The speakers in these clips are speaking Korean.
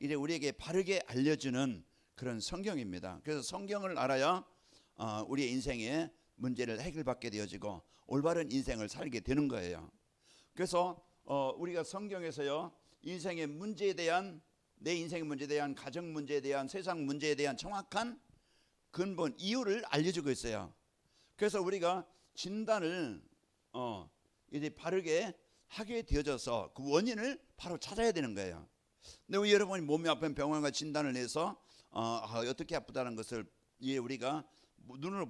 이제 우리에게 바르게 알려주는 그런 성경입니다. 그래서 성경을 알아야 우리의 인생의 문제를 해결받게 되어지고 올바른 인생을 살게 되는 거예요. 그래서 우리가 성경에서요, 인생의 문제에 대한, 내 인생의 문제에 대한, 가정 문제에 대한, 세상 문제에 대한 정확한 근본 이유를 알려주고 있어요. 그래서 우리가 진단을 이제 바르게 하게 되어져서 그 원인을 바로 찾아야 되는 거예요. 근데 여러분이 몸이 아픈 병원과 진단을 내서 어떻게 아프다는 것을 우리가 눈으로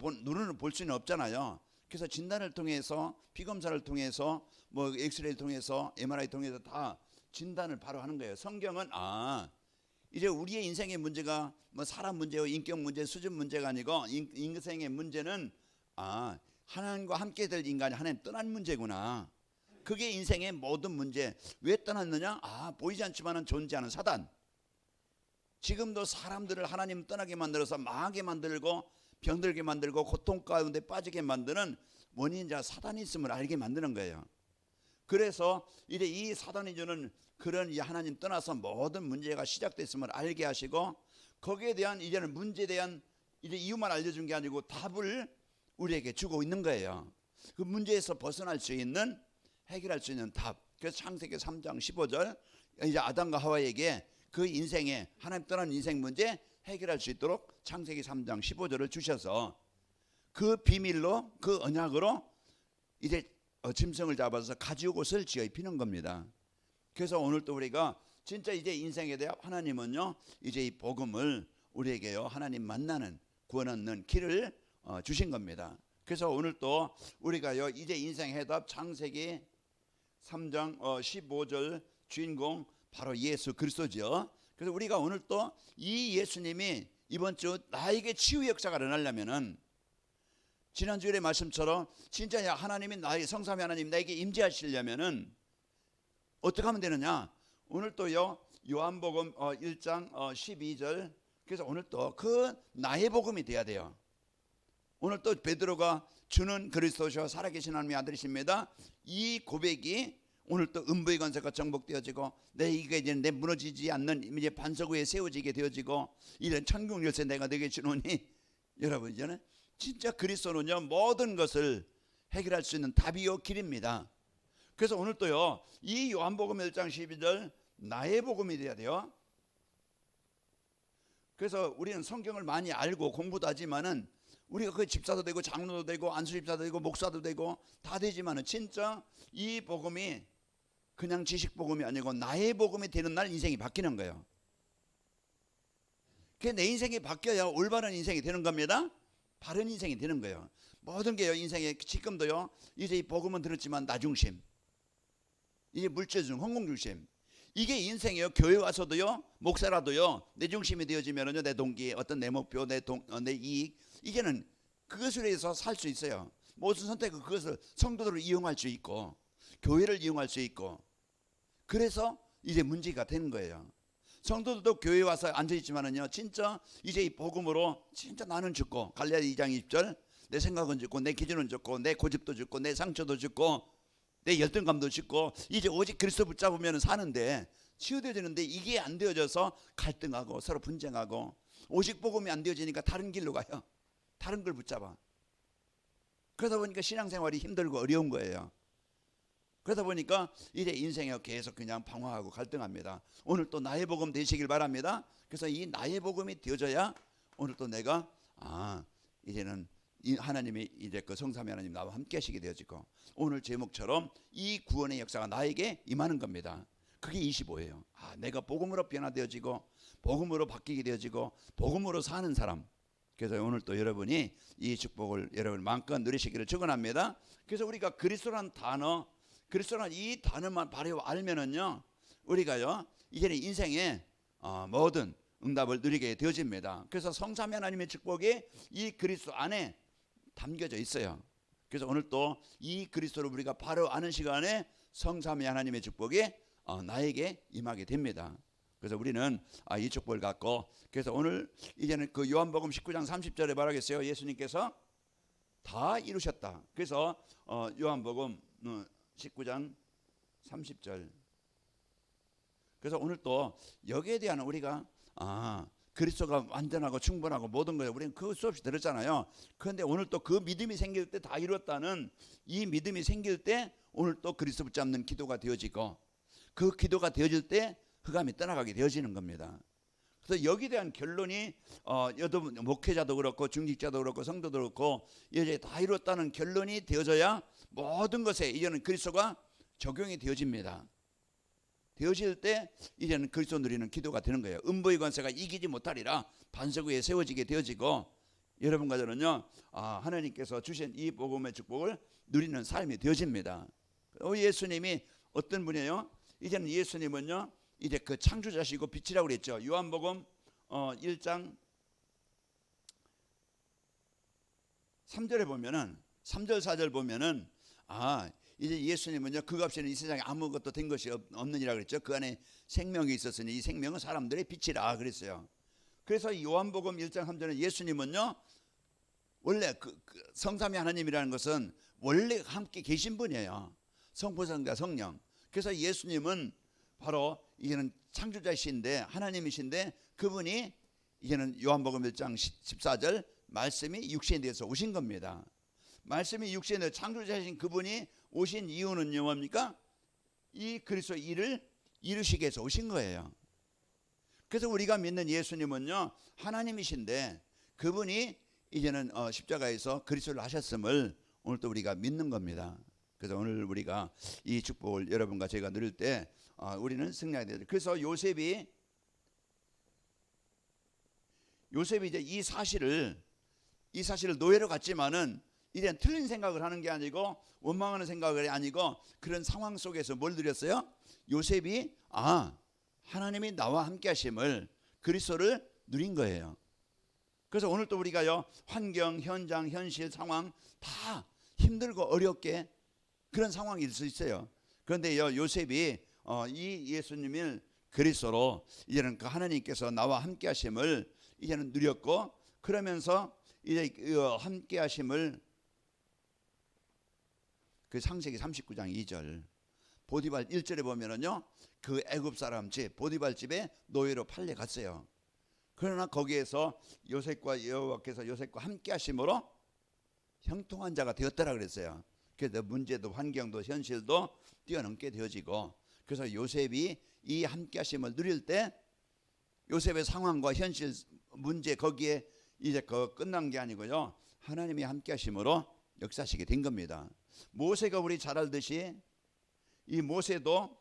볼 수는 없잖아요. 그래서 진단을 통해서, 피검사를 통해서, 뭐 엑스레이를 통해서, MRI 통해서 다 진단을 바로 하는 거예요. 성경은 이제 우리의 인생의 문제가 뭐 사람 문제요, 인격 문제, 수준 문제가 아니고 인생의 문제는 하나님과 함께 될 인간이 하나님 떠난 문제구나. 그게 인생의 모든 문제. 왜 떠났느냐? 보이지 않지만은 존재하는 사단. 지금도 사람들을 하나님 떠나게 만들어서 망하게 만들고 병들게 만들고 고통 가운데 빠지게 만드는 원인자 사단이 있음을 알게 만드는 거예요. 그래서 이제 이 사단이 주는 그런 하나님 떠나서 모든 문제가 시작됐음을 알게 하시고, 거기에 대한 이제는 문제에 대한 이제 이유만 알려준 게 아니고 답을 우리에게 주고 있는 거예요. 그 문제에서 벗어날 수 있는, 해결할 수 있는 답. 그래서 창세기 3장 15절 이제 아담과 하와에게 그 인생에 하나님 떠난 인생 문제 해결할 수 있도록 창세기 3장 15절을 주셔서 그 비밀로, 그 언약으로 이제 짐승을 잡아서 가죽옷을 지어 입히는 겁니다. 그래서 오늘 또 우리가 진짜 이제 인생에 대해 하나님은요, 이제 이 복음을 우리에게요, 하나님 만나는, 구원 얻는 길을 주신 겁니다. 그래서 오늘 또 우리가요, 이제 인생 해답 창세기 3장 15절 주인공 바로 예수 그리스도죠. 그래서 우리가 오늘 또 이 예수님이 이번 주 나에게 치유 역사가 일어나려면은, 지난주의 말씀처럼 진짜 하나님이 나의 성삼위 하나님 나에게 임재하시려면은 어떻게 하면 되느냐? 오늘 또요, 요한복음 1장 12절. 그래서 오늘 또 그 나의 복음이 돼야 돼요. 오늘 또 베드로가 주는 그리스도시와 살아계신 하나님의 아들이십니다, 이 고백이 오늘 또 음부의 권세가 정복되어지고 이게 이제 내 무너지지 않는 이제 반석 위에 세워지게 되어지고 이런 천국 열쇠 내가 너에게 주노니, 여러분 이제는 진짜 그리스도는요, 모든 것을 해결할 수 있는 답이요 길입니다. 그래서 오늘 또요, 이 요한복음 1장 12절 나의 복음이 돼야 돼요. 그래서 우리는 성경을 많이 알고 공부도 하지만은 우리가 그 집사도 되고 장로도 되고 안수집사도 되고 목사도 되고 다 되지만은 진짜 이 복음이 그냥 지식 복음이 아니고 나의 복음이 되는 날 인생이 바뀌는 거예요. 그게 내 인생이 바뀌어야 올바른 인생이 되는 겁니다. 바른 인생이 되는 거예요. 모든 게요, 인생에 지금도요, 이제 이 복음은 들었지만 나 중심, 이제 물질 중 헌공 중심, 이게 인생이에요. 교회 와서도요, 목사라도요, 내 중심이 되어지면은요, 내 동기, 어떤 내 목표, 내 이익, 이게는 그것을 위해서 살 수 있어요. 모든 선택은 그것을 성도들을 이용할 수 있고 교회를 이용할 수 있고, 그래서 이제 문제가 되는 거예요. 성도들도 교회에 와서 앉아있지만은요, 진짜 이제 이 복음으로 진짜 나는 죽고, 갈라디아 2장 20절 내 생각은 죽고 내 기준은 죽고 내 고집도 죽고 내 상처도 죽고 내 열등감도 죽고 이제 오직 그리스도 붙잡으면 사는데, 치유되어지는데 이게 안 되어져서 갈등하고 서로 분쟁하고, 오직 복음이 안 되어지니까 다른 길로 가요. 다른 걸 붙잡아. 그러다 보니까 신앙생활이 힘들고 어려운 거예요. 그러다 보니까 이제 인생에 계속 그냥 방황하고 갈등합니다. 오늘 또 나의 복음 되시길 바랍니다. 그래서 이 나의 복음이 되어져야 오늘 또 내가 이제는 하나님이 이제 그 성삼위 하나님 나와 함께 하시게 되어지고, 오늘 제목처럼 이 구원의 역사가 나에게 임하는 겁니다. 그게 25예요. 내가 복음으로 변화되어지고 복음으로 바뀌게 되어지고 복음으로 사는 사람. 그래서 오늘 또 여러분이 이 축복을 여러분 마음껏 누리시기를 축원합니다. 그래서 우리가 그리스도라는 단어, 그리스도라는 이 단어만 바로 알면은요, 우리가요 이제는 인생의 모든 응답을 누리게 되어집니다. 그래서 성삼위 하나님의 축복이 이 그리스도 안에 담겨져 있어요. 그래서 오늘 또 이 그리스도를 우리가 바로 아는 시간에 성삼위 하나님의 축복이 나에게 임하게 됩니다. 그래서 우리는 이 축복을 갖고, 그래서 오늘 이제는 그 요한복음 19장 30절에 말하겠어요. 예수님께서 다 이루셨다. 그래서 요한복음 19장 30절 그래서 오늘 또 여기에 대한 우리가 그리스도가 완전하고 충분하고 모든 것을 우리는 그 수없이 들었잖아요. 그런데 오늘 또 그 믿음이 생길 때 다 이뤘다는 이 믿음이 생길 때 오늘 또 그리스도 붙잡는 기도가 되어지고 그 기도가 되어질 때 흑암이 떠나가게 되어지는 겁니다. 그래서 여기에 대한 결론이 여러분 목회자도 그렇고 중직자도 그렇고 성도도 그렇고 이제 다 이뤘다는 결론이 되어져야 모든 것에 이제는 그리스도가 적용이 되어집니다. 되어질 때 이제는 그리스도 누리는 기도가 되는 거예요. 음부의 권세가 이기지 못하리라 반석 위에 세워지게 되어지고 여러분과 저는요 하나님께서 주신 이 복음의 축복을 누리는 삶이 되어집니다. 예수님이 어떤 분이에요? 이제는 예수님은요 이제 그 창조자시고 빛이라고 그랬죠. 요한복음 1장 3절에 보면은 3절 4절 보면은 이제 예수님은요 그 값에는 이 세상에 아무것도 된 것이 없느니라 그랬죠. 그 안에 생명이 있었으니 이 생명은 사람들의 빛이라 그랬어요. 그래서 요한복음 1장 3절은 예수님은요 원래 그 성삼위 하나님이라는 것은 원래 함께 계신 분이에요. 성부 성자 성령. 그래서 예수님은 바로 이제는 창조자이신데 하나님이신데 그분이 이제는 요한복음 1장 14절 말씀이 육신에 대해서 오신 겁니다. 말씀이 육신에 대해서 창조자이신 그분이 오신 이유는요 뭡니까? 이 그리스도의 일을 이루시기 위해서 오신 거예요. 그래서 우리가 믿는 예수님은요 하나님이신데 그분이 이제는 십자가에서 그리스도를 하셨음을 오늘 또 우리가 믿는 겁니다. 그래서 오늘 우리가 이 축복을 여러분과 제가 누릴 때 우리는 승리하게 되죠. 그래서 요셉이 이제 이 사실을 노예로 갔지만은 이제 틀린 생각을 하는 게 아니고 원망하는 생각이 아니고 그런 상황 속에서 뭘 누렸어요? 요셉이 하나님이 나와 함께 하심을 그리스도를 누린 거예요. 그래서 오늘 또 우리가요 환경, 현장, 현실, 상황 다 힘들고 어렵게 그런 상황일 수 있어요. 그런데요 요셉이 이 예수님을 그리스도로 이제는 그 하나님께서 나와 함께 하심을 이제는 누렸고 그러면서 이제 함께 하심을 그 창세기 39장 2절 보디발 1절에 보면은요 그 애굽 사람 집 보디발 집에 노예로 팔려갔어요. 그러나 거기에서 여호와께서 요셉과 함께 하심으로 형통한 자가 되었더라 그랬어요. 그래서 문제도 환경도 현실도 뛰어넘게 되어지고 그래서 요셉이 이 함께 하심을 누릴 때 요셉의 상황과 현실 문제 거기에 이제 끝난 게 아니고요 하나님이 함께 하심으로 역사하시게 된 겁니다. 모세가 우리 잘 알듯이 이 모세도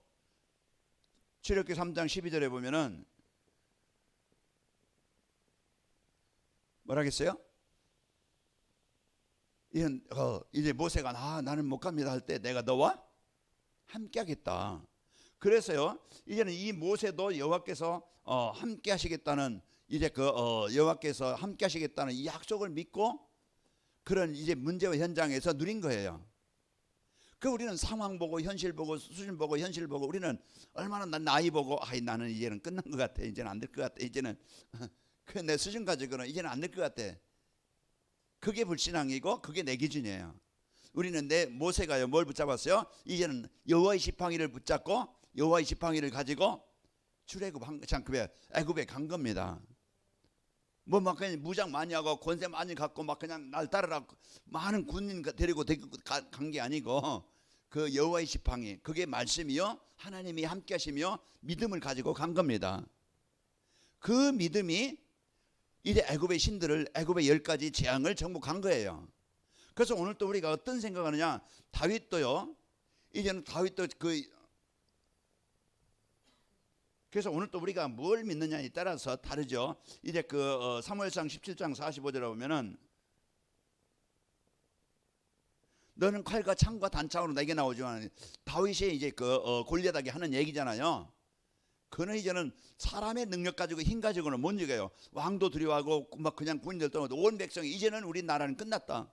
출애굽기 3장 12절에 보면은 뭐라겠어요? 이제 모세가 나는 못 갑니다 할 때 내가 너와 함께 하겠다. 그래서요 이제는 이 모세도 여호와께서 함께 하시겠다는 이제 여호와께서 함께 하시겠다는 이 약속을 믿고 그런 이제 문제와 현장에서 누린 거예요. 그 우리는 상황 보고 현실 보고 수준 보고 현실 보고 우리는 얼마나 나이 보고 나는 이제는 끝난 것 같아. 이제는 안 될 것 같아. 이제는 그 내 수준 가지고는 이제는 안 될 것 같아. 그게 불신앙이고 그게 내 기준이에요. 우리는 내 모세가요 뭘 붙잡았어요? 이제는 여호와의 지팡이를 붙잡고 여호와의 지팡이를 가지고 출애굽에 애굽에 간 겁니다. 뭐 막 그냥 무장 많이 하고 권세 많이 갖고 막 그냥 날 따르라 많은 군인 데리고 간 게 아니고 그 여호와의 지팡이 그게 말씀이요 하나님이 함께 하시며 믿음을 가지고 간 겁니다. 그 믿음이 이제 애굽의 신들을 애굽의 10가지 재앙을 정복한 거예요. 그래서 오늘 또 우리가 어떤 생각하느냐 다윗도요 이제는 다윗도 그래서 오늘 또 우리가 뭘 믿느냐에 따라서 다르죠. 이제 사무엘상 17장 45절에 보면은 너는 칼과 창과 단창으로 내게 나오지만 다윗이 이제 골리앗에게 하는 얘기잖아요. 그는 이제는 사람의 능력 가지고 힘 가지고는 못 이겨요. 왕도 두려워하고 막 그냥 군인들 떠나도 온 백성이 이제는 우리 나라는 끝났다.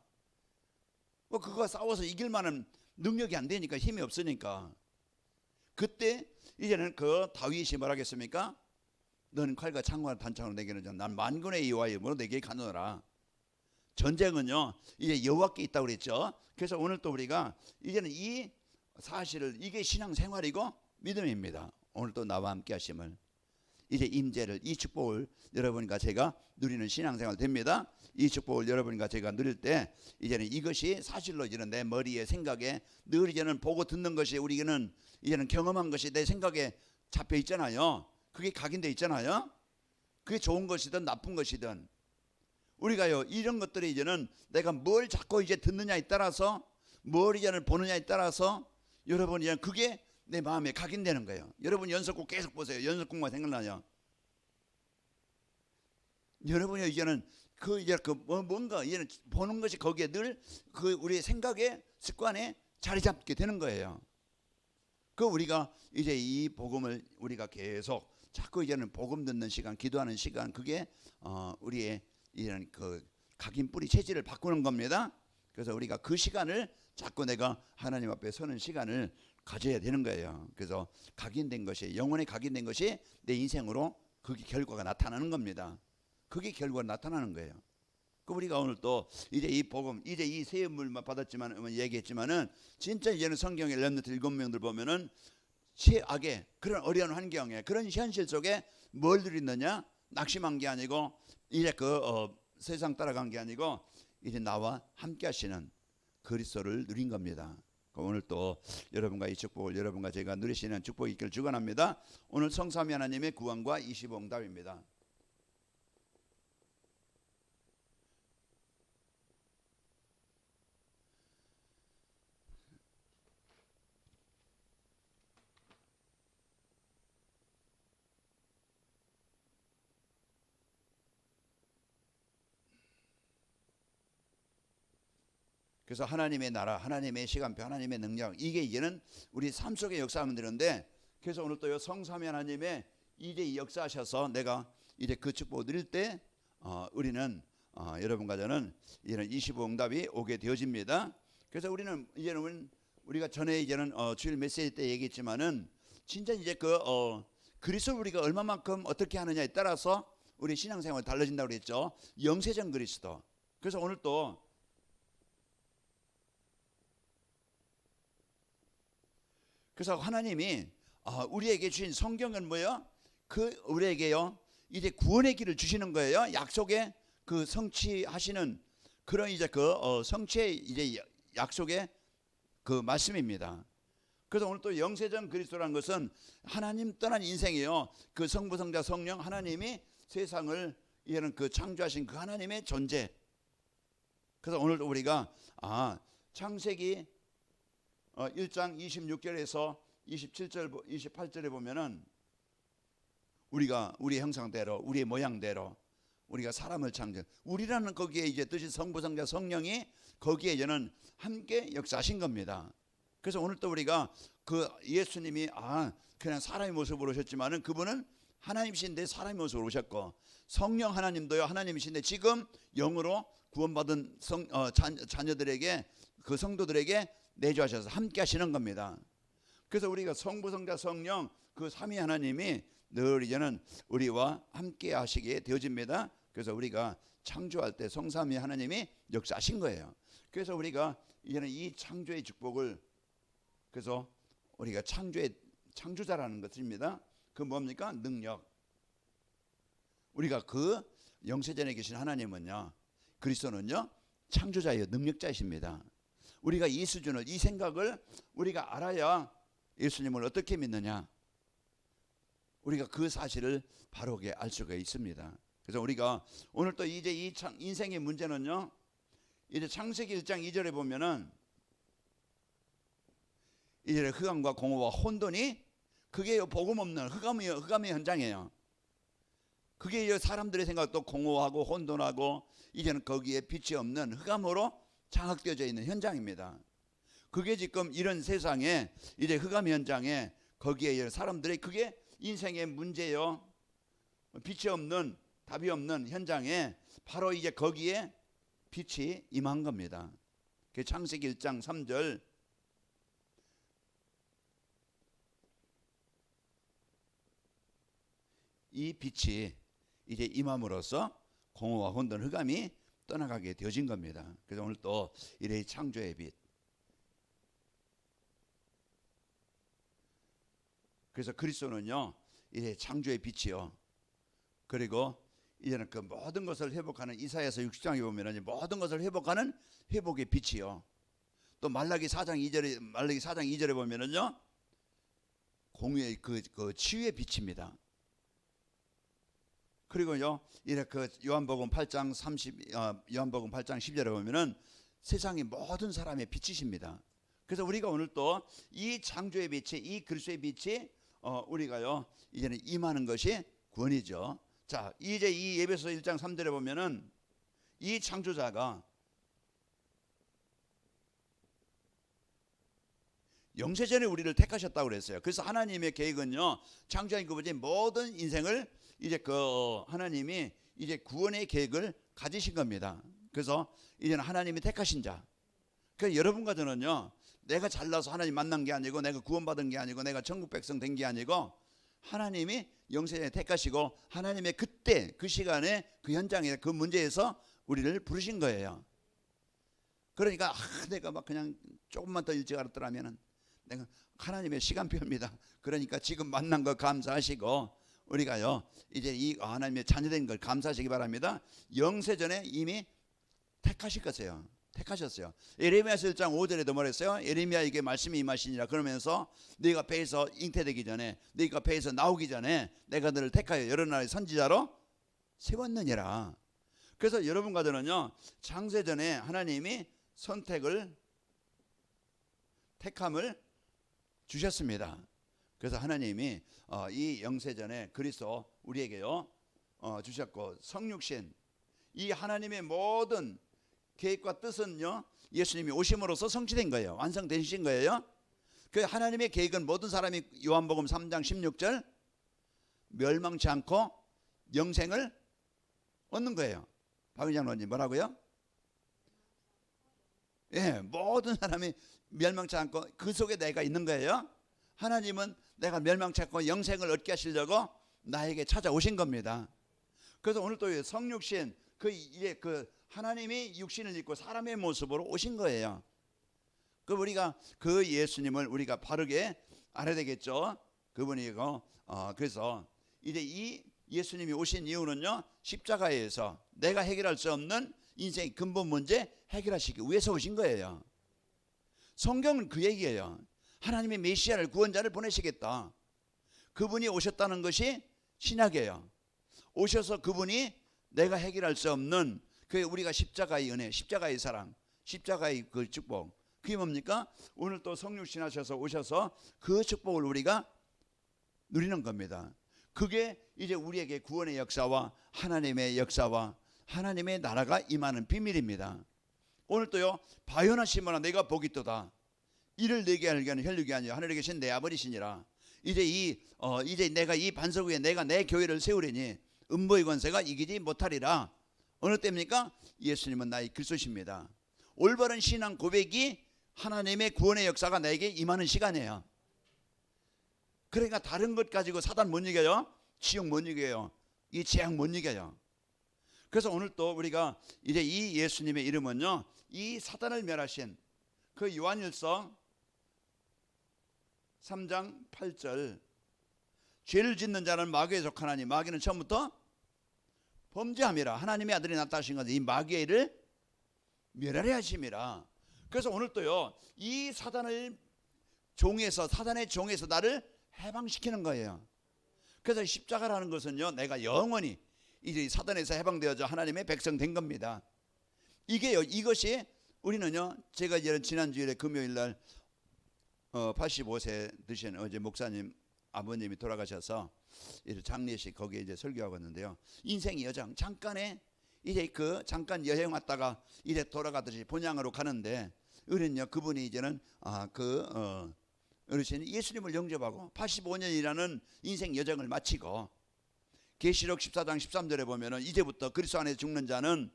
뭐 그거 싸워서 이길 만한 능력이 안 되니까 힘이 없으니까 그때 이제는 다윗이 뭐라겠습니까? 너는 칼과 창과 단창으로 내게는 난 만군의 여호와의 이름으로 내게 가노라. 전쟁은요 이제 여호와께 있다고 그랬죠. 그래서 오늘 또 우리가 이제는 이 사실을 이게 신앙생활이고 믿음입니다. 오늘 또 나와 함께 하심을, 이제 임재를, 이 축복을 여러분과 제가 누리는 신앙생활 됩니다. 이 축복을 여러분과 제가 누릴 때 이제는 이것이 사실로 이제는 내 머리에 생각에 늘 이제는 보고 듣는 것이, 우리는 이제는 경험한 것이 내 생각에 잡혀 있잖아요. 그게 각인돼 있잖아요. 그게 좋은 것이든 나쁜 것이든 우리가요, 이런 것들이 이제는 내가 뭘 자꾸 이제 듣느냐에 따라서, 뭘 이제는 보느냐에 따라서 여러분 이제 그게 내 마음에 각인되는 거예요. 여러분 연속곡 계속 보세요. 연속곡만 생각나요. 여러분이 이제는 그 이제 뭔가 이제는 보는 것이 거기에 늘 그 우리의 생각에, 습관에 자리 잡게 되는 거예요. 그 우리가 이제 이 복음을 우리가 계속 자꾸 이제는 복음 듣는 시간, 기도하는 시간, 그게 우리의 이런 그 각인 뿌리 체질을 바꾸는 겁니다. 그래서 우리가 그 시간을 자꾸 내가 하나님 앞에 서는 시간을 가져야 되는 거예요. 그래서 각인된 것이, 영혼에 각인된 것이 내 인생으로 그게 결과가 나타나는 겁니다. 그게 결과가 나타나는 거예요. 그 우리가 오늘 또 이제 이 복음, 이제 이 새 선물만 받았지만 얘기했지만은 진짜 이제는 성경의 렘넌트 7명들 보면은 최악의 그런 어려운 환경에, 그런 현실 속에 뭘 누리느냐? 낙심한 게 아니고 이제 세상 따라간 게 아니고 이제 나와 함께 하시는 그리스도를 누린 겁니다. 오늘 또 여러분과 이 축복을, 여러분과 제가 누리시는 축복이 있기를 축원합니다. 오늘 성삼위 하나님의 구원과 25응답입니다. 그래서 하나님의 나라, 하나님의 시간표, 하나님의 능력, 이게 이제는 우리 삶 속에 역사하면 되는데, 그래서 오늘 또 성삼위 하나님의 이제 역사하셔서 내가 이제 그 축복을 누릴 때 우리는 여러분과 저는 이제는 25응답이 오게 되어집니다. 그래서 우리는 이제는 우리가 전에 이제는 주일 메시지 때 얘기했지만은 진짜 이제 그리스도를 우리가 얼마만큼 어떻게 하느냐에 따라서 우리 신앙생활이 달라진다고 그랬죠. 영세전 그리스도. 그래서 오늘 또 그래서 하나님이 우리에게 주신 성경은 뭐예요? 그 우리에게요 이제 구원의 길을 주시는 거예요. 약속의 그 성취하시는 그런 이제 성취의 이제 약속의 그 말씀입니다. 그래서 오늘 또 영세전 그리스도라는 것은 하나님 떠난 인생이에요. 그 성부, 성자, 성령, 하나님이 세상을 이제는 그 창조하신 그 하나님의 존재. 그래서 오늘 우리가 창세기 1장 26절에서 27절 28절에 보면은 우리가 우리의 형상대로, 우리의 모양대로 우리가 사람을 창조, 우리라는 거기에 이제 뜻이 성부, 성자, 성령이 거기에 이제는 함께 역사하신 겁니다. 그래서 오늘 또 우리가 그 예수님이 그냥 사람의 모습으로 오셨지만은 그분은 하나님이신데 사람의 모습으로 오셨고, 성령 하나님도요 하나님이신데 지금 영으로 구원받은 자녀들에게, 그 성도들에게 내주하셔서 함께 하시는 겁니다. 그래서 우리가 성부, 성자, 성령 그 삼위 하나님이 늘 이제는 우리와 함께 하시게 되어집니다. 그래서 우리가 창조할 때 성삼위 하나님이 역사하신 거예요. 그래서 우리가 이제는 이 창조의 축복을, 그래서 우리가 창조자라는 것입니다. 그 뭡니까? 능력. 우리가 그 영세전에 계신 하나님은요, 그리스도는요 창조자예요. 능력자이십니다. 우리가 이 수준을, 이 생각을 우리가 알아야 예수님을 어떻게 믿느냐, 우리가 그 사실을 바로게 알 수가 있습니다. 그래서 우리가 오늘 또 이제 이 인생의 문제는요, 이제 창세기 1장 2절에 보면은 이제 흑암과 공허와 혼돈이, 그게 복음 없는 흑암의 현장이에요. 그게 사람들의 생각도 공허하고 혼돈하고 이제는 거기에 빛이 없는 흑암으로 장악되어져 있는 현장입니다. 그게 지금 이런 세상에 이제 흑암 현장에 거기에 사람들의 그게 인생의 문제요, 빛이 없는, 답이 없는 현장에 바로 이제 거기에 빛이 임한 겁니다. 그 창세기 1장 3절, 이 빛이 이제 임함으로써 공허와 혼돈, 흑암이 떠나가게 되어진 겁니다. 그래서 오늘 또 이래 창조의 빛, 그래서 그리스도는요 이제 창조의 빛이요. 그리고 이제는 그 모든 것을 회복하는 이사야서 60장에 보면은 모든 것을 회복하는 회복의 빛이요. 또 말라기 4장 2절에 보면은요 공유의 그 치유의 빛입니다. 그리고요 이래 그 요한복음 8장 10절에 보면은 세상의 모든 사람의 빛이십니다. 그래서 우리가 오늘 또 이 창조의 빛이 이 그리스도의 빛이 우리가요 이제는 임하는 것이 구원이죠. 자, 이제 이 에베소 1장 3절에 보면은 이 창조자가 영세전에 우리를 택하셨다고 그랬어요. 그래서 하나님의 계획은요 창조한 그분이 모든 인생을 이제 하나님이 이제 구원의 계획을 가지신 겁니다. 그래서 이제는 하나님이 택하신 자. 그러니까 여러분과 저는요 내가 잘나서 하나님 만난 게 아니고 내가 구원받은 게 아니고 내가 천국 백성 된 게 아니고 하나님이 영세전에 택하시고 하나님의 그때 그 시간에 그 현장에 그 문제에서 우리를 부르신 거예요. 그러니까 내가 막 그냥 조금만 더 일찍 알았더라면은 내가 하나님의 시간표입니다. 그러니까 지금 만난 거 감사하시고 우리가요 이제 이 하나님의 자녀된 걸 감사하시기 바랍니다. 영세전에 이미 택하실 것이에요. 택하셨어요. 예레미야서 1장 5절에도 뭐랬어요? 예레미야에게 말씀이 임하시니라. 그러면서 네가 배에서 잉태되기 전에 네가 배에서 나오기 전에 내가 너를 택하여 여러 나라의 선지자로 세웠느니라. 그래서 여러분과 저는요 창세전에 하나님이 택함을 주셨습니다. 그래서 하나님이 이 영세전에 그리스도 우리에게요 주셨고 성육신 이 하나님의 모든 계획과 뜻은요 예수님이 오심으로써 성취된 거예요. 완성되신 거예요. 그 하나님의 계획은 모든 사람이 요한복음 3장 16절 멸망치 않고 영생을 얻는 거예요. 박은장 원님 뭐라고요? 예, 모든 사람이 멸망치 않고 그 속에 내가 있는 거예요. 하나님은 내가 멸망치 않고 영생을 얻게 하시려고 나에게 찾아오신 겁니다. 그래서 오늘 또 성육신 그 하나님이 육신을 입고 사람의 모습으로 오신 거예요. 그 우리가 그 예수님을 우리가 바르게 알아야 되겠죠. 그분이고 그래서 이제 이 예수님이 오신 이유는요 십자가에서 내가 해결할 수 없는 인생의 근본 문제 해결하시기 위해서 오신 거예요. 성경은 그 얘기예요. 하나님의 메시아를 구원자를 보내시겠다. 그분이 오셨다는 것이 신약이에요. 오셔서 그분이 내가 해결할 수 없는 그 우리가 십자가의 은혜, 십자가의 사랑, 십자가의 그 축복 그게 뭡니까? 오늘 또 성육신 하셔서 오셔서 그 축복을 우리가 누리는 겁니다. 그게 이제 우리에게 구원의 역사와 하나님의 역사와 하나님의 나라가 임하는 비밀입니다. 오늘 또요 바요나 시몬아 내가 복이 있도다. 이를 내게 알게 하는 혈육이 아니라 하늘에 계신 내 아버지시니라. 이제 내가 이 반석 위에 내가 내 교회를 세우리니 음보의 권세가 이기지 못하리라. 어느 때입니까? 예수님은 나의 그리스도십니다. 올바른 신앙 고백이 하나님의 구원의 역사가 나에게 임하는 시간이에요. 그러니까 다른 것 가지고 사단 못 이겨요. 지옥 못 이겨요. 이 재앙 못 이겨요. 그래서 오늘 또 우리가 이제 이 예수님의 이름은요 이 사단을 멸하신 그 요한일서 3장 8절 죄를 짓는 자는 마귀에 속하나니 마귀는 처음부터 범죄함이라. 하나님의 아들이 나타나신 것은 이 마귀의 일을 멸하려 하심이라. 그래서 오늘 또요 이 사단의 종에서 나를 해방시키는 거예요. 그래서 십자가라는 것은요 내가 영원히 이제 사단에서 해방되어져 하나님의 백성 된 겁니다. 이것이 우리는요 제가 이제 지난주일에 금요일날 85세 드신 어제 목사님 아버님이 돌아가셔서 장례식 거기에 이제 설교하고 있는데요. 인생이 여정 잠깐 여행 왔다가 이제 돌아가듯이 본향으로 가는데 우리는요 그분이 이제는 어르신이 예수님을 영접하고 85년이라는 인생 여정을 마치고 계시록 14장 13절에 보면은 이제부터 그리스도 안에 죽는 자는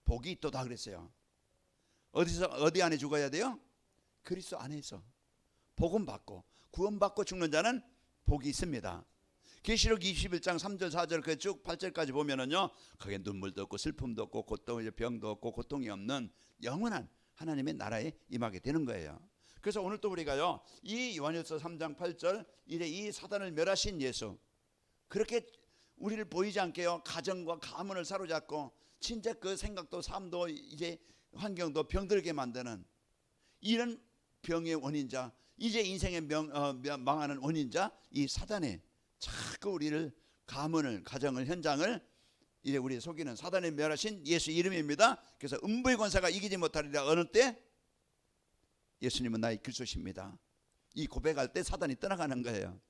복이 있도다 그랬어요. 어디 안에 죽어야 돼요? 그리스도 안에서 복음 받고 구원받고 죽는 자는 복이 있습니다. 계시록 21장 3절 4절 그 쭉 8절까지 보면은요 거기에 눈물도 없고 슬픔도 없고 병도 없고 고통이 없는 영원한 하나님의 나라에 임하게 되는 거예요. 그래서 오늘 또 우리가요, 이 요한일서 3장 8절 이제 이 사단을 멸하신 예수, 그렇게 우리를 보이지 않게요 가정과 가문을 사로잡고 진짜 그 생각도 삶도 이제 환경도 병들게 만드는 이런 병의 원인자, 이제 인생의 망하는 원인자 이 사단이 자꾸 우리를 가문을 가정을 현장을 이제 우리 속이는 사단이 멸하신 예수 이름입니다. 그래서 음부의 권세가 이기지 못하리라. 어느 때? 예수님은 나의 그리스도십니다. 이 고백할 때 사단이 떠나가는 거예요.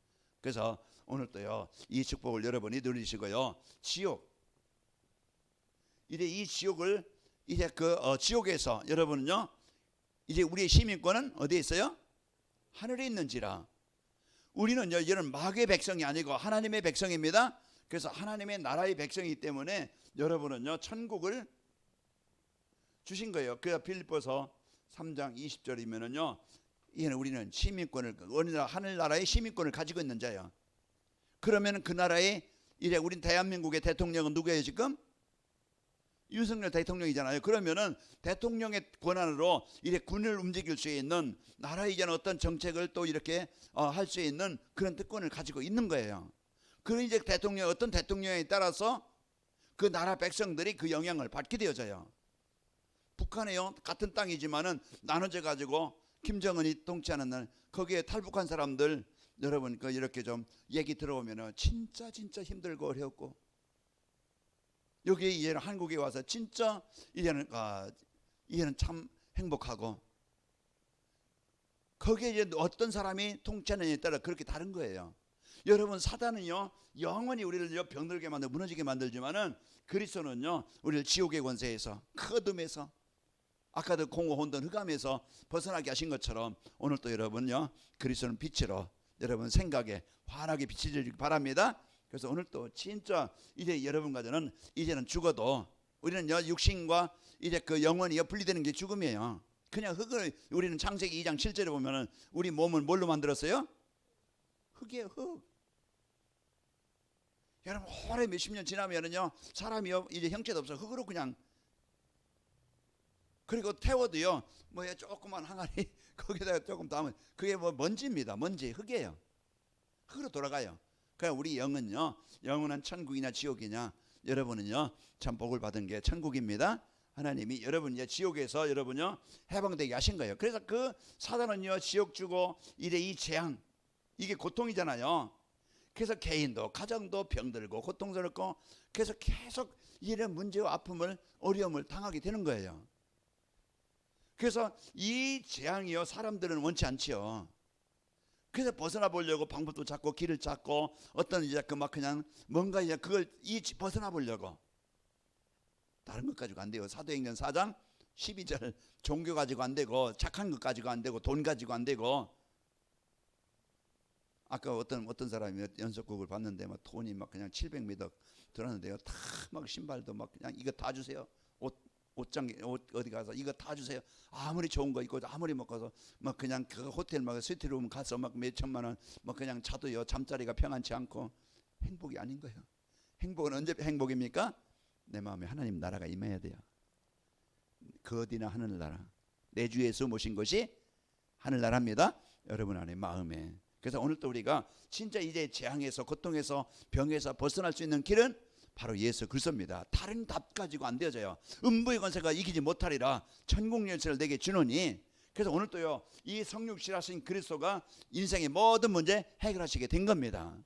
그래서 오늘도요 이 축복을 여러분이 누리시고요, 지옥, 이제 이 지옥을 이제 지옥에서 여러분은요 이제 우리의 시민권은 어디에 있어요? 하늘에 있는지라. 우리는요 이런 마귀의 백성이 아니고 하나님의 백성입니다. 그래서 하나님의 나라의 백성이기 때문에 여러분은요 천국을 주신 거예요. 그래서 빌립보서 3장 20절이면은요 이는 우리는 시민권을, 하늘나라의 시민권을 가지고 있는 자예요. 그러면 그 나라의 이제 우린 대한민국의 대통령은 누구예요 지금? 윤석열 대통령이잖아요. 그러면은 대통령의 권한으로 이제 군을 움직일 수 있는, 나라에 대한 어떤 정책을 또 이렇게 할 수 있는 그런 특권을 가지고 있는 거예요. 그런 이제 어떤 대통령에 따라서 그 나라 백성들이 그 영향을 받게 되어져요. 북한에요 같은 땅이지만은 나눠져 가지고 김정은이 통치하는 날 거기에 탈북한 사람들 여러분 이렇게 좀 얘기 들어보면은 진짜 힘들고 어렵고, 여기 이제는 한국에 와서 진짜 이제는 참 행복하고, 거기에 이제 어떤 사람이 통치하느냐에 따라 그렇게 다른 거예요. 여러분 사단은요 영원히 우리를 병들게 만들고 무너지게 만들지만은 그리스도는요 우리를 지옥의 권세에서 그 어둠에서 아까도 공허 혼돈 흑암에서 벗어나게 하신 것처럼 오늘도 여러분요 그리스도는 빛으로 여러분 생각에 환하게 비치시길 바랍니다. 그래서 오늘 또 진짜 이제 여러분과 저는 이제는 죽어도 우리는요 육신과 이제 그 영혼이 분리되는 게 죽음이에요. 그냥 흙을, 우리는 창세기 2장 7절에 보면은 우리 몸을 뭘로 만들었어요? 흙이에요, 흙. 여러분 오래 몇십 년 지나면은요 사람이요 이제 형체도 없어 흙으로 그냥, 그리고 태워도요 뭐 조그만 항아리 거기다가 조금 담으면 그게 뭐 먼지입니다. 먼지, 흙이에요. 흙으로 돌아가요. 그러니까 우리 영은요, 영원한 천국이냐 지옥이냐, 여러분은요 참 복을 받은 게 천국입니다. 하나님이 여러분 이제 지옥에서 여러분요 해방되게 하신 거예요. 그래서 그 사단은요 지옥 주고 이제 이 재앙, 이게 고통이잖아요. 그래서 개인도 가정도 병들고 고통스럽고, 그래서 계속 이런 문제와 아픔을 어려움을 당하게 되는 거예요. 그래서 이 재앙이요 사람들은 원치 않지요. 그래서 벗어나 보려고 방법도 찾고 길을 찾고 어떤 이제 그냥 뭔가 이제 그걸 벗어나 보려고, 다른 것 가지고 안 돼요. 사도행전 4장 12절 종교 가지고 안 되고 착한 것 가지고 안 되고 돈 가지고 안 되고, 아까 어떤 사람이 연속극을 봤는데 막 돈이 막 그냥 700m 들었는데요. 다 막 신발도 막 그냥 이거 다 주세요. 옷장 어디 가서 이거 다 주세요. 아무리 좋은 거 입고 아무리 먹어서 막 그냥 그 호텔 막 스위트룸 가서 막 몇 천만 원 막 그냥 자도요 잠자리가 평안치 않고 행복이 아닌 거예요. 행복은 언제 행복입니까? 내 마음에 하나님 나라가 임해야 돼요. 그 어디나 하늘나라, 내 주 예수 모신 것이 하늘나라입니다. 여러분 안에 마음에. 그래서 오늘 또 우리가 진짜 이제 재앙에서 고통에서 병에서 벗어날 수 있는 길은 바로 예수 그리스도입니다. 다른 답 가지고 안 되어져요. 음부의 권세가 이기지 못하리라. 천국 열쇠를 내게 주노니. 그래서 오늘 또요 이 성육신하신 그리스도가 인생의 모든 문제 해결하시게 된 겁니다.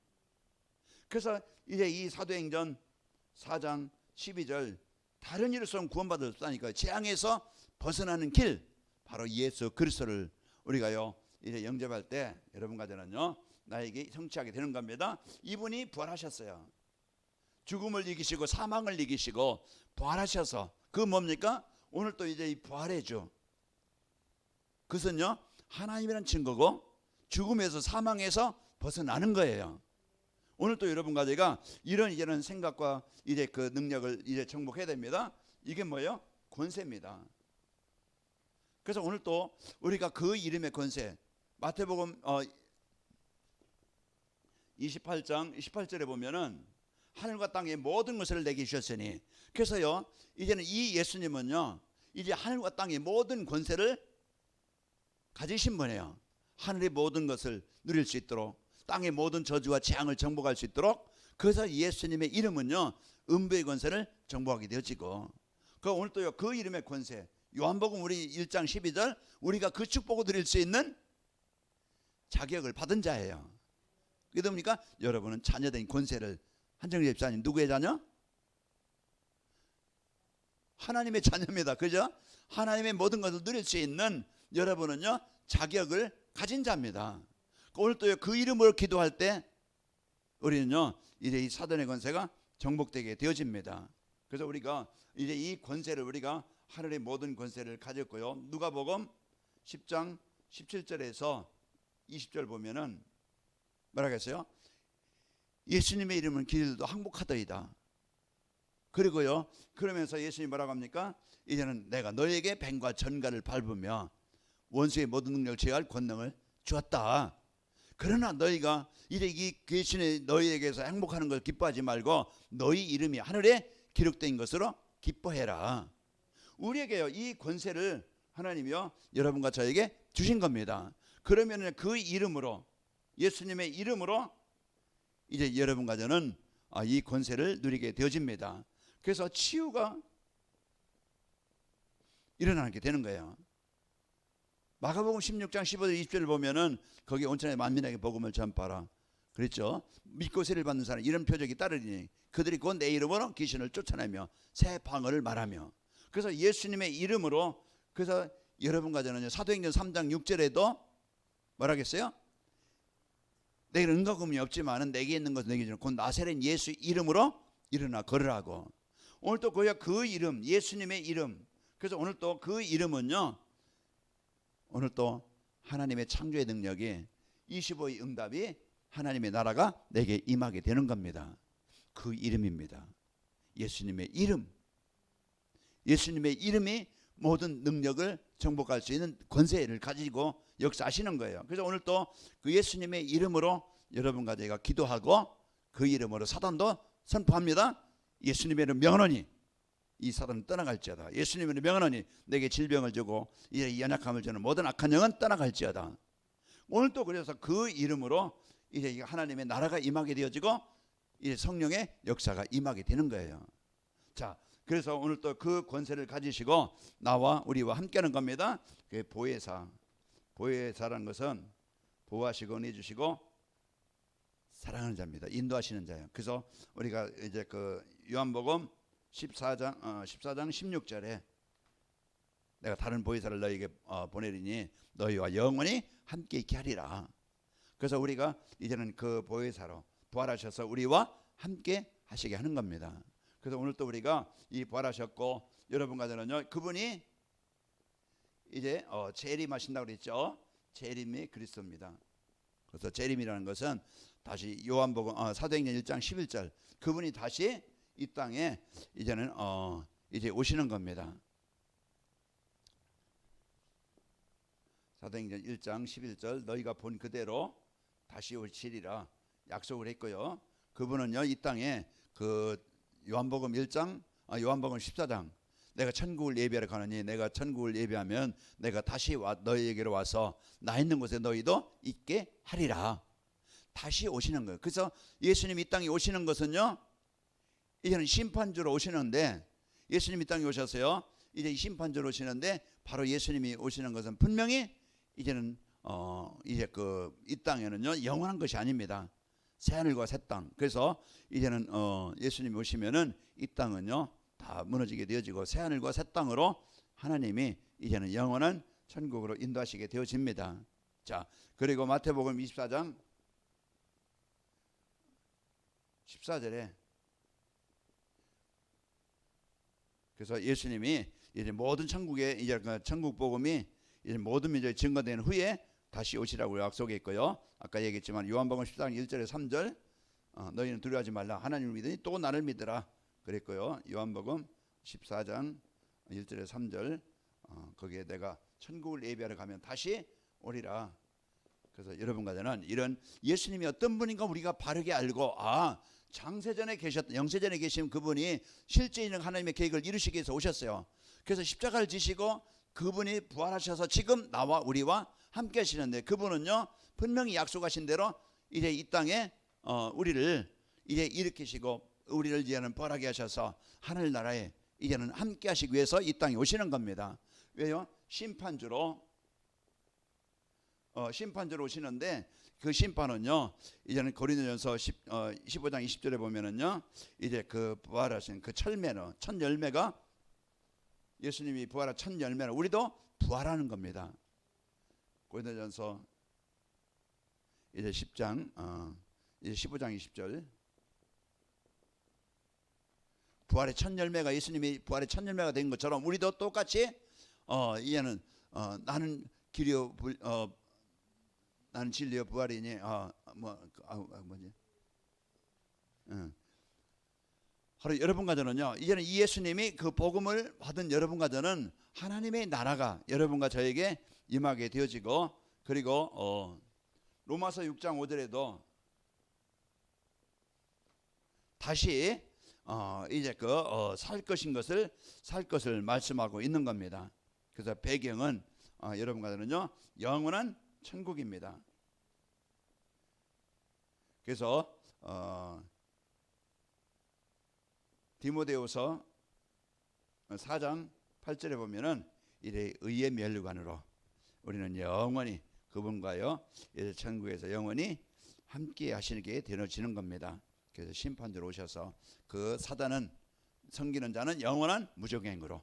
그래서 이제 이 사도행전 4장 12절 다른 일로서는 구원받을 수 없다니까요. 재앙에서 벗어나는 길, 바로 예수 그리스도를 우리가요 이제 영접할 때 여러분과 저는요 나에게 성취하게 되는 겁니다. 이분이 부활하셨어요. 죽음을 이기시고 사망을 이기시고 부활하셔서, 그 뭡니까? 오늘 또 이제 이 부활의 주, 그것은요 하나님이란 증거고 죽음에서 사망에서 벗어나는 거예요. 오늘 또 여러분과 제가 이런 생각과 이제 그 능력을 이제 정복해야 됩니다. 이게 뭐예요? 권세입니다. 그래서 오늘 또 우리가 그 이름의 권세, 마태복음 28장 28절에 보면은 하늘과 땅의 모든 것을 내게 주셨으니, 그래서요 이제는 이 예수님은요 이제 하늘과 땅의 모든 권세를 가지신 분이에요. 하늘의 모든 것을 누릴 수 있도록, 땅의 모든 저주와 재앙을 정복할 수 있도록. 그래서 예수님의 이름은요, 음부의 권세를 정복하게 되어지고, 오늘 또요, 그 이름의 권세, 요한복음 우리 1장 12절, 우리가 그 축복을 드릴 수 있는 자격을 받은 자예요. 그게 뭡니까? 여러분은 자녀된 권세를, 한정재 집사님 누구의 자녀? 하나님의 자녀입니다. 그죠? 하나님의 모든 것을 누릴 수 있는 여러분은요, 자격을 가진 자입니다. 오늘 또 그 이름으로 기도할 때 우리는요, 이제 이 사단의 권세가 정복되게 되어집니다. 그래서 우리가 이제 이 권세를, 우리가 하늘의 모든 권세를 가졌고요. 누가복음 10장 17절에서 20절 보면은 뭐라고 했어요? 예수님의 이름은 길도 항복하더이다. 그리고요, 그러면서 예수님이 뭐라고 합니까? 이제는 내가 너에게 뱀과 전갈을 밟으며 원수의 모든 능력을 제어할 권능을 주었다. 그러나 너희가 이제 이 귀신의 너희에게서 행복하는 걸 기뻐하지 말고 너희 이름이 하늘에 기록된 것으로 기뻐해라. 우리에게요, 이 권세를 하나님이요, 여러분과 저에게 주신 겁니다. 그러면 그 이름으로, 예수님의 이름으로 이제 여러분과 저는 이 권세를 누리게 되어집니다. 그래서 치유가 일어나게 되는 거예요. 마가복음 16장 15절 20절을 보면은 거기 온천에 만민에게 복음을 전파라 그랬죠. 믿고 세례를 받는 사람 이런 표적이 따르리니 그들이 곧 내 이름으로 귀신을 쫓아내며 새 방언을 말하며. 그래서 예수님의 이름으로, 그래서 여러분과 저는 사도행전 3장 6절에도 뭐라겠어요? 내게 은과금이 없지만은 내게 있는 것은 내게 주는 곧 나사렛 예수 이름으로 일어나 걸으라고. 오늘 또 그 이름, 예수님의 이름. 그래서 오늘 또 그 이름은요, 오늘 또 하나님의 창조의 능력이 25의 응답이 하나님의 나라가 내게 임하게 되는 겁니다. 그 이름입니다. 예수님의 이름. 예수님의 이름이 모든 능력을 정복할 수 있는 권세를 가지고 역사하시는 거예요. 그래서 오늘 또 그 예수님의 이름으로 여러분과 제가 기도하고 그 이름으로 사단도 선포합니다. 예수님의 이름 명하노니 이 사단은 떠나갈지어다. 예수님의 이름 명하노니 내게 질병을 주고 이 연약함을 주는 모든 악한 영은 떠나갈지어다. 오늘 또 그래서 그 이름으로 이제 하나님의 나라가 임하게 되어지고 이제 성령의 역사가 임하게 되는 거예요. 자, 그래서 오늘 또 그 권세를 가지시고 나와 우리와 함께하는 겁니다. 그 보혜사, 보혜사라는 것은 보호하시고 은혜주시고 사랑하는 자입니다. 인도하시는 자예요. 그래서 우리가 이제 그 요한복음 14장 16절에 내가 다른 보혜사를 너희에게 보내리니 너희와 영원히 함께 있게 하리라. 그래서 우리가 이제는 그 보혜사로 부활하셔서 우리와 함께 하시게 하는 겁니다. 그래서 오늘 또 우리가 이 부활하셨고 여러분과 저는요, 그분이 이제 재림하신다고 그랬죠. 재림이 그리스도입니다. 그래서 재림이라는 것은 다시 요한복음 사도행전 1장 11절 그분이 다시 이 땅에 이제는 이제 오시는 겁니다. 사도행전 1장 11절 너희가 본 그대로 다시 오시리라 약속을 했고요. 그분은요, 이 땅에 그 요한복음 14장 내가 천국을 예비하러 가느니 내가 천국을 예비하면 내가 다시 너희에게로 와서 나 있는 곳에 너희도 있게 하리라. 다시 오시는 거예요. 그래서 예수님이 이 땅에 오시는 것은요, 이제는 심판주로 오시는데, 예수님이 이 땅에 오셔서요, 이제 심판주로 오시는데, 바로 예수님이 오시는 것은 분명히 이제는 이제 이 땅에는요 영원한 것이 아닙니다. 새 하늘과 새 땅. 그래서 이제는 예수님이 오시면은 이 땅은요 다 무너지게 되어지고 새 하늘과 새 땅으로 하나님이 이제는 영원한 천국으로 인도하시게 되어집니다. 자, 그리고 마태복음 24장 14절에 그래서 예수님이 이제 모든 천국에 이제 천국 복음이 이제 모든 민족에 증거된 후에 다시 오시라고 약속했고요. 아까 얘기했지만 요한복음 14장 1절에 3절 너희는 두려워하지 말라 하나님을 믿으니 또 나를 믿으라 그랬고요. 요한복음 14장 1절에 3절 거기에 내가 천국을 예비하러 가면 다시 오리라. 그래서 여러분과 저는 이런 예수님이 어떤 분인가 우리가 바르게 알고 장세전에 계셨던 영세전에 계신 그분이 실제 있는 하나님의 계획을 이루시기 위해서 오셨어요. 그래서 십자가를 지시고 그분이 부활하셔서 지금 나와 우리와 함께 하시는데 그분은요 분명히 약속하신 대로 이제 이 땅에 우리를 이제 일으키시고 우리를 이제는 벌하게 하셔서 하늘나라에 이제는 함께 하시기 위해서 이 땅에 오시는 겁니다. 왜요? 심판주로 오시는데 그 심판은요 이제는 고린도전서 15장 20절에 보면은요 이제 그 부활하신 그 첫 열매가 예수님이 부활한 첫 열매는 우리도 부활하는 겁니다. 고린도전서 이제 10장 이제 15장 20절 부활의 첫 열매가 예수님이 부활의 첫 열매가 된 것처럼 우리도 똑같이 이제는 나는 길이요 나는 진리요 부활이니 뭐지? 바로 여러분과 저는요 이제는 이 예수님이 그 복음을 받은 여러분과 저는 하나님의 나라가 여러분과 저에게 임하게 되어지고 그리고 로마서 6장 5절에도 다시 이제 살 것을 말씀하고 있는 겁니다. 그래서 배경은 여러분과 저는요 영원한 천국입니다. 그래서 디모데후서 4장 8절에 보면은 이래 의의 면류관으로 우리는 영원히 그분과요 이제 천국에서 영원히 함께 하시게 되어지는 겁니다. 그래서 심판대로 오셔서 그 사단은 섬기는 자는 영원한 무적행으로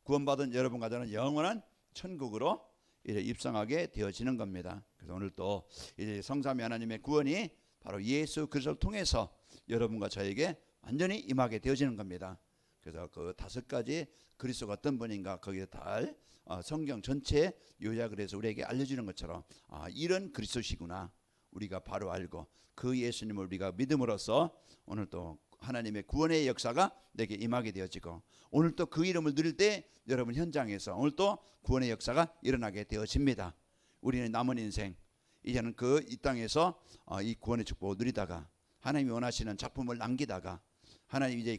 구원받은 여러분과 저는 영원한 천국으로 이제 입성하게 되어지는 겁니다. 그래서 오늘 또 이제 성삼위 하나님의 구원이 바로 예수 그리스도를 통해서 여러분과 저에게 완전히 임하게 되어지는 겁니다. 그래서 그 5가지 그리스도가 어떤 분인가 거기에 달 성경 전체 요약을 해서 우리에게 알려주는 것처럼 이런 그리스도시구나 우리가 바로 알고 그 예수님을 우리가 믿음으로써 오늘 또 하나님의 구원의 역사가 내게 임하게 되어지고 오늘 또 그 이름을 누릴 때 여러분 현장에서 오늘 또 구원의 역사가 일어나게 되어집니다. 우리는 남은 인생 이제는 그 이 땅에서 이 구원의 축복을 누리다가 하나님이 원하시는 작품을 남기다가 하나님 이제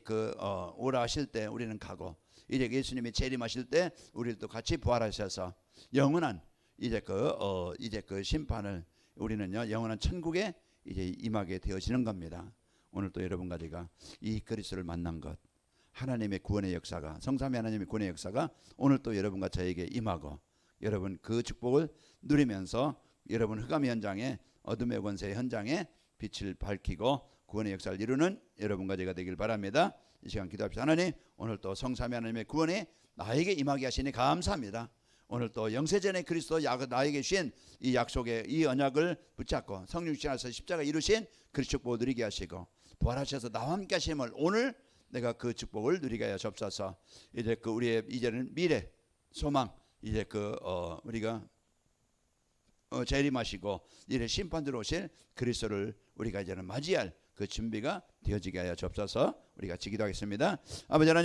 오라 하실 때 우리는 가고 이제 예수님이 재림하실 때 우리를 또 같이 부활하셔서 영원한 이제 그 심판을 우리는요 영원한 천국에 이제 임하게 되어지는 겁니다. 오늘 또 여러분과 제가 이 그리스도를 만난 것 하나님의 구원의 역사가 성삼위 하나님의 구원의 역사가 오늘 또 여러분과 저에게 임하고 여러분 그 축복을 누리면서 여러분 흑암 현장에 어둠의 권세 현장에 빛을 밝히고 구원의 역사를 이루는 여러분과 제가 되길 바랍니다. 이 시간 기도합시다. 하나님 오늘 또 성삼위 하나님의 구원이 나에게 임하게 하시니 감사합니다. 오늘 또 영세전에 그리스도 나에게 주신 이 약속의 이 언약을 붙잡고 성령 주시나서 십자가 이루신 그 축복을 누리게 하시고 부활하셔서 나와 함께 하심을 오늘 내가 그 축복을 누리게 하여 주옵소서. 이제 우리의 이제는 미래 소망 이제 우리가 재림하시고 이제 심판 들어오실 그리스도를 우리가 이제는 맞이할 그 준비가 되어지게 하여 주옵소서. 우리가 기도하겠습니다. 아버지 하나님